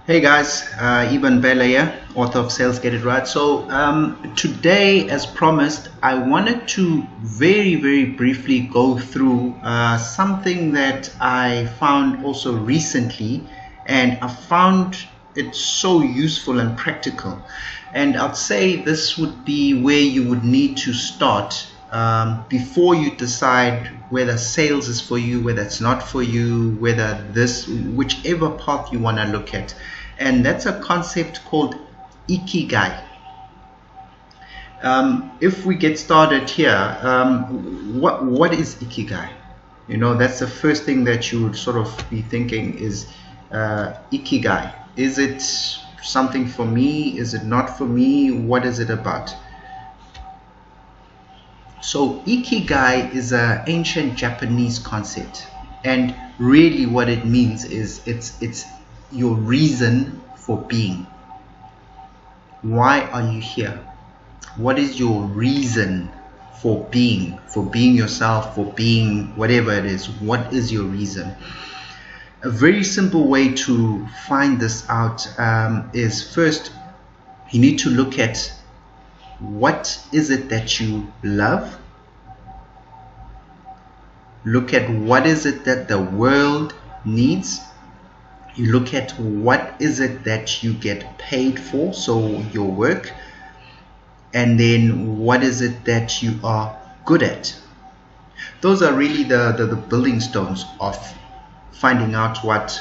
Hey guys, Iban Bella here, author of Sales Get It Right. So today, as promised, I wanted to very briefly go through something that I found also recently, and I found it so useful and practical. And I'd say this would be where you would need to start before you decide whether sales is for you, whether it's not for you, whether whichever path you want to look at. And that's a concept called Ikigai. If we get started here, what is Ikigai? You know, that's the first thing that you would sort of be thinking is Ikigai. Is it something for me? Is it not for me? What is it about? So Ikigai is an ancient Japanese concept, and really what it means is it's your reason for being. Why are you here? What is your reason for being yourself, for being whatever it is? What is your reason? A very simple way to find this out is first you need to look at what is it that you love. Look at what is it that the world needs. You look at what is it that you get paid for, so your work, and then what is it that you are good at. Those are really the building stones of finding out what,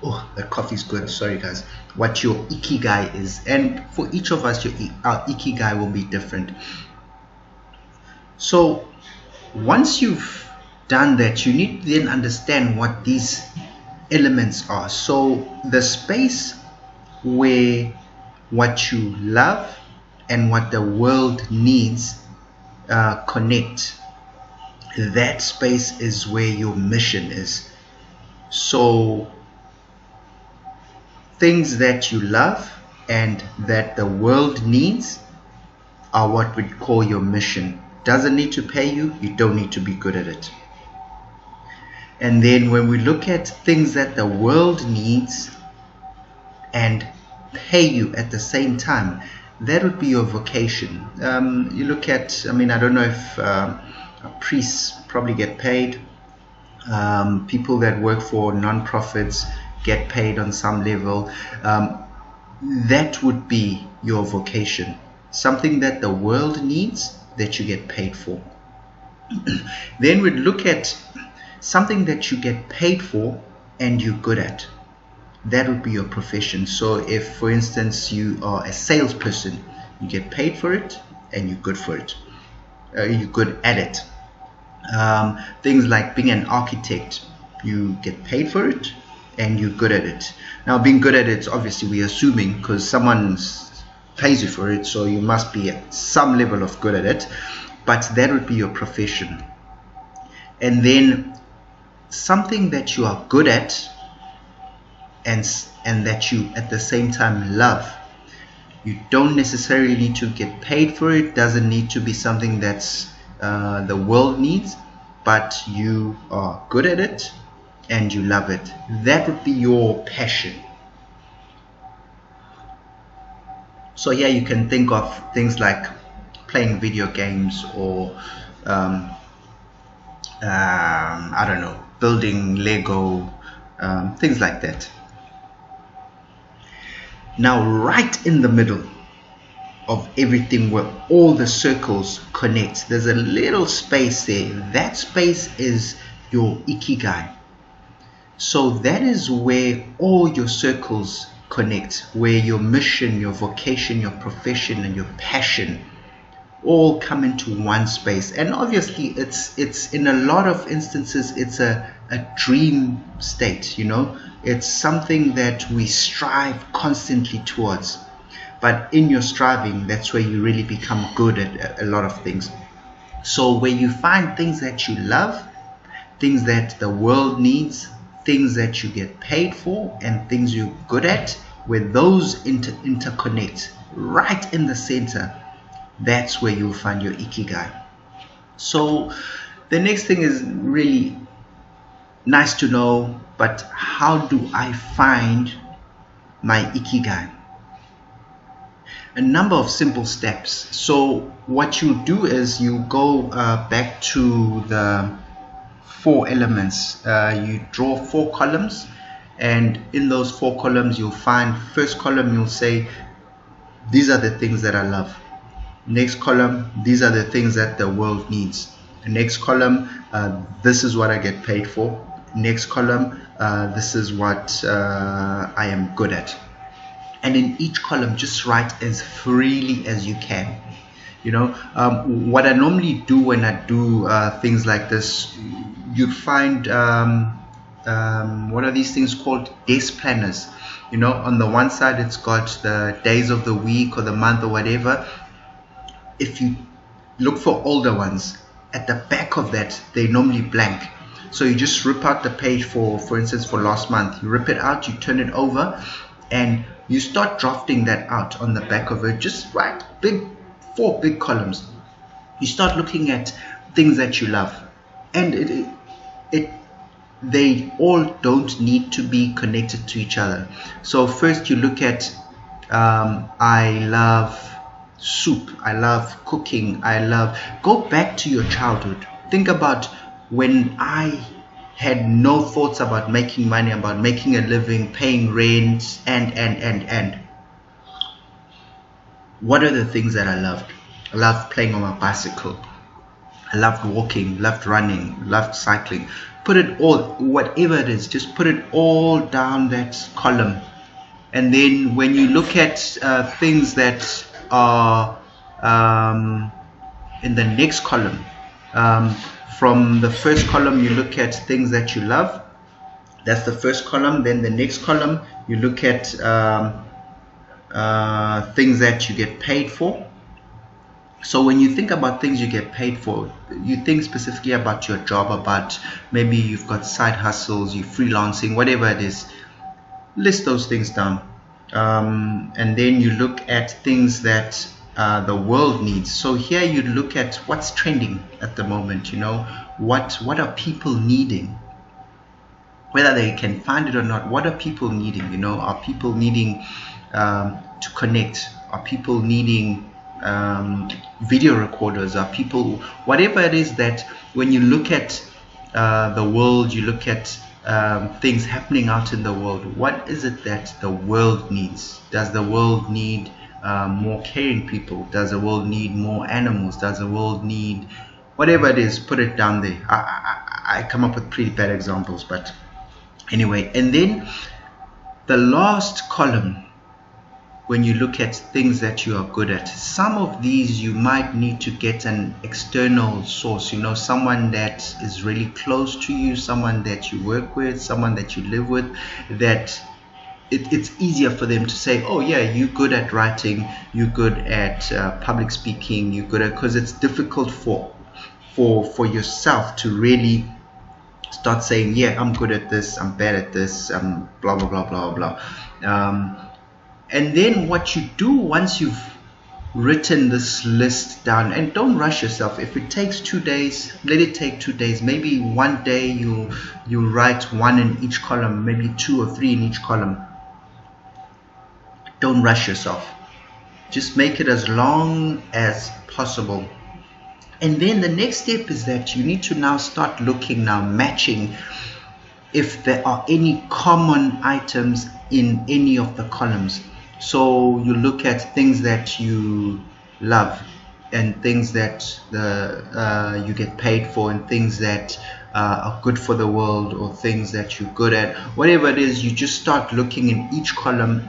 oh, that coffee's good, sorry guys, what your Ikigai is. And for each of us, our Ikigai will be different. So once you've done that, you need to then understand what these elements are. So the space where what you love and what the world needs connect, that space is where your mission is. So things that you love and that the world needs are what we call your mission. Doesn't need to pay you, you don't need to be good at it. And then when we look at things that the world needs and pay you at the same time, that would be your vocation. You look at, I don't know if priests probably get paid. People that work for non-profits get paid on some level. That would be your vocation. Something that the world needs that you get paid for. Then we'd look at something that you get paid for and you're good at. That would be your profession. So if, for instance, you are a salesperson, you get paid for it and you're good for it. You're good at it. Things like being an architect, you get paid for it and you're good at it. Now, being good at it, obviously we're assuming because someone pays you for it, so you must be at some level of good at it, but that would be your profession. And then something that you are good at and that you at the same time love. You don't necessarily need to get paid for it, doesn't need to be something that's the world needs, but you are good at it and you love it. That would be your passion. So yeah, you can think of things like playing video games or I don't know, building Lego, things like that. Now, right in the middle of everything where all the circles connect, there's a little space there. That space is your Ikigai. So that is where all your circles connect, where your mission, your vocation, your profession, and your passion all come into one space. And obviously it's in a lot of instances it's a dream state, you know. It's something that we strive constantly towards, but in your striving, that's where you really become good at a lot of things. So where you find things that you love, things that the world needs, things that you get paid for, and things you're good at, where those interconnect right in the center, that's where you'll find your Ikigai. So the next thing is really Nice to know, but how do I find my Ikigai? A number of simple steps. So what you do is you go back to the 4 elements. You draw 4 columns, and in those 4 columns you'll find, first column you'll say, these are the things that I love. Next column, these are the things that the world needs. The next column, this is what I get paid for. Next column, this is what I am good at. And in each column, just write as freely as you can. What I normally do when I do things like this, you'd find what are these things called? Desk planners. On the one side it's got the days of the week or the month or whatever. If you look for older ones, at the back of that they're normally blank. So you just rip out the page for instance, for last month. You rip it out, you turn it over, and you start drafting that out on the back of it. Just write 4 big columns. You start looking at things that you love, and they all don't need to be connected to each other. So first you look at I love soup, I love cooking, go back to your childhood. Think about when I had no thoughts about making money, about making a living, paying rent, and what are the things that I loved? I loved playing on my bicycle, I loved walking, loved running, loved cycling. Put it all, whatever it is, just put it all down that column. And then when you look at things that are in the next column, from the first column you look at things that you love. That's the first column. Then the next column you look at things that you get paid for. So when you think about things you get paid for, you think specifically about your job, about maybe you've got side hustles, you're freelancing, whatever it is. List those things down, and then you look at things that the world needs. So here you look at what's trending at the moment. What are people needing, whether they can find it or not. What are people needing? Are people needing to connect? Are people needing video recorders? Are people, whatever it is, that when you look at the world, you look at things happening out in the world, what is it that the world needs? Does the world need more caring people? Does the world need more animals? Does the world need whatever it is? Put it down there. I come up with pretty bad examples, but anyway. And then the last column, when you look at things that you are good at, some of these you might need to get an external source, someone that is really close to you, someone that you work with, someone that you live with, that it's easier for them to say, oh yeah, you're good at writing, you're good at public speaking, you're good at, because it's difficult for yourself to really start saying, yeah, I'm good at this, I'm bad at this, blah blah blah blah blah. And then what you do once you've written this list down, and don't rush yourself. If it takes 2 days, let it take 2 days. Maybe one day you write 1 in each column, maybe 2 or 3 in each column. Don't rush yourself. Just make it as long as possible. And then the next step is that you need to now start looking, matching if there are any common items in any of the columns. So you look at things that you love, and things that you get paid for, and things that are good for the world, or things that you're good at. Whatever it is, you just start looking in each column,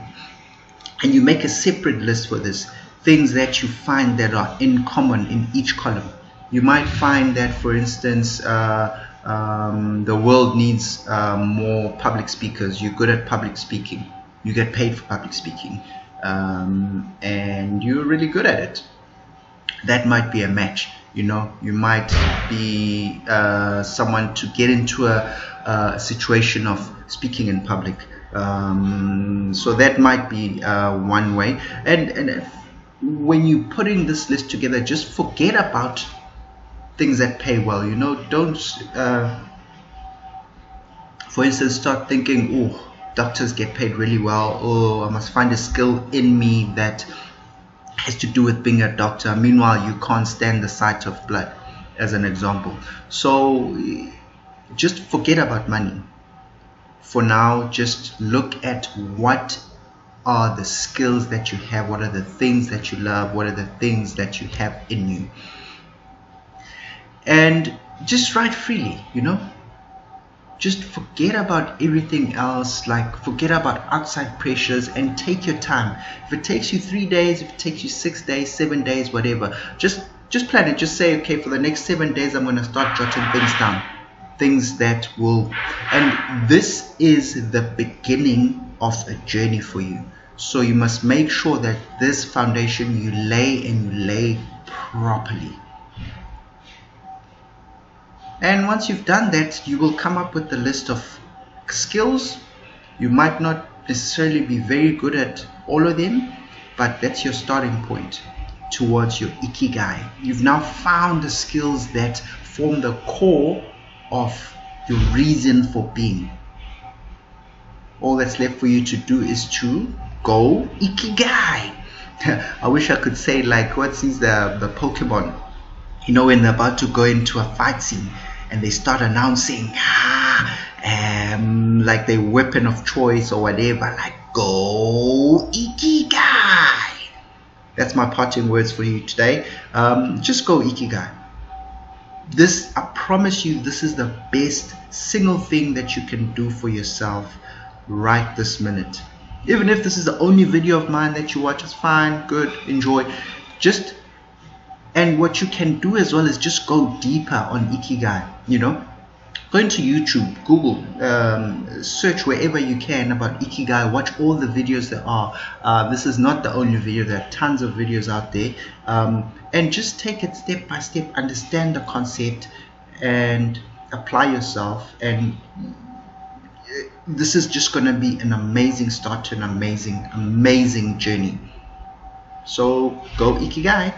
and you make a separate list for this. Things that you find that are in common in each column. You might find that, for instance, the world needs more public speakers. You're good at public speaking. You get paid for public speaking, and you're really good at it. That might be a match. You might be someone to get into a situation of speaking in public. So that might be one way. And when you're putting this list together, just forget about things that pay well. Don't For instance, start thinking, oh, doctors get paid really well. Oh, I must find a skill in me that has to do with being a doctor. Meanwhile, you can't stand the sight of blood, as an example. So just forget about money. For now, just look at what are the skills that you have, what are the things that you love, what are the things that you have in you. And just write freely, just forget about everything else, like forget about outside pressures and take your time. If it takes you 3 days, if it takes you 6 days, 7 days, whatever, just plan it. Just say, okay, for the next 7 days I'm going to start jotting things down, things that will, and this is the beginning of a journey for you. So you must make sure that this foundation you lay properly. And once you've done that, you will come up with a list of skills. You might not necessarily be very good at all of them, but that's your starting point towards your Ikigai. You've now found the skills that form the core of your reason for being. All that's left for you to do is to go Ikigai. I wish I could say like, what's the Pokemon? When they're about to go into a fight scene and they start announcing like their weapon of choice or whatever, like go Ikigai. That's my parting words for you today. Just go Ikigai. This, I promise you, this is the best single thing that you can do for yourself right this minute. Even if this is the only video of mine that you watch, it's fine, good, enjoy. And what you can do as well is just go deeper on Ikigai. Go into YouTube, Google, search wherever you can about Ikigai. Watch all the videos there are. This is not the only video. There are tons of videos out there. And just take it step by step. Understand the concept and apply yourself. And this is just going to be an amazing start to an amazing journey. So go Ikigai.